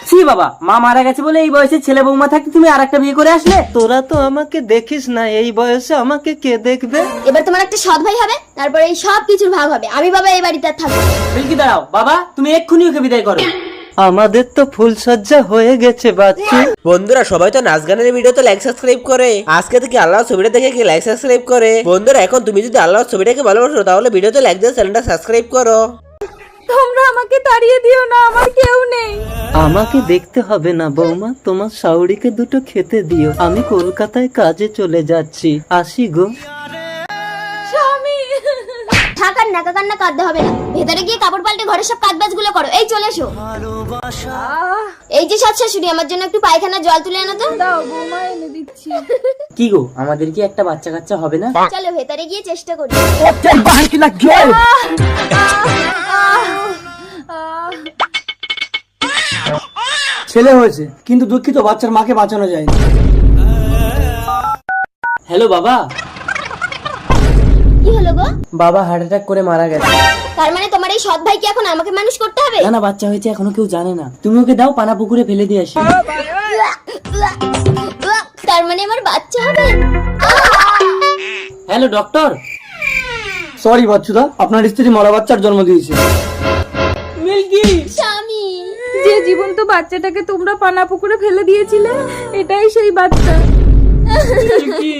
ছি বাবা, মা মারা গেছে বলে এই বয়সে ছেলে বৌমা থাকতে তুমি আরেকটা বিয়ে করে আসলে। তোরা তো আমাকে দেখিস না, এই বয়সে আমাকে কে দেখবে? এবার তোমার একটা সৎ ভাই হবে, তারপরে এই সব কিছুর ভাগ হবে। আমি বাবা এই বাড়িতে আর থাকবো না। মিল্কি দাঁড়াও বাবা, তুমি এক্ষুনি ওকে বিদায় করো। আমাদের তো ফুলসজ্জা হয়ে গেছে বাচ্চু। বন্ধুরা সবাই তো নাচ গানের ভিডিওতে লাইক সাবস্ক্রাইব করে, আজকে থেকে আল্লাহর ছবিটা দেখে কি লাইক সাবস্ক্রাইব করে? বন্ধুরা এখন তুমি যদি আল্লাহর ছবিটাকে ভালোবাসো তাহলে ভিডিওতে লাইক দিয়ে চ্যানেলটা সাবস্ক্রাইব করো। তোমরা আমাকে তাড়িয়ে দিও না, আমার কেউ নেই। আমাকে দেখতে হবে না বৌমা, তোমার শাউরিকে দুটো খেতে দিও। আমি কলকাতায় কাজে চলে যাচ্ছি, আসি গো। স্বামী থাকার নাকা কান্না কাঁদতে হবে না, ভেতরে গিয়ে কাপড় পাল্টে ঘরের সব কাজবাজ গুলো করো। এই চলে এসো। এই যে সৎ শাশুড়ি, আমার জন্য একটু পায়খানা জল তুলে আনো তো। দাও বৌমা, এনে দিচ্ছি। কি গো, আমাদের কি একটা বাচ্চা কাচ্চা হবে না? চলো ভেতরে গিয়ে চেষ্টা করি। ছেলে হয়েছে, কিন্তু দুঃখিত বাচ্চার মাকে বাঁচানো যায়নি। হ্যালো বাবা। কি হলো গো? বাবা হার্ট অ্যাটাক করে মারা গেছে। তার মানে তোমার এই সৎ ভাইকে এখন আমাকে মানুষ করতে হবে? না না, বাচ্চা হয়েছে এখনো কেউ জানে না। তুমি ওকে দাও, পানা পুকুরে ফেলে দিয়ে আসি। তার মানে আমার বাচ্চা হবে? Hello doctor. সরি বাচ্চুদা, আপনার স্ত্রী মরা বাচ্চার জন্ম দিয়েছে। মিল্কি। স্বামী, যে জীবন্ত বাচ্চাটাকে তোমরা পানা পুকুরে ফেলে দিয়েছিলে, এটাই সেই বাচ্চা। মিল্কি।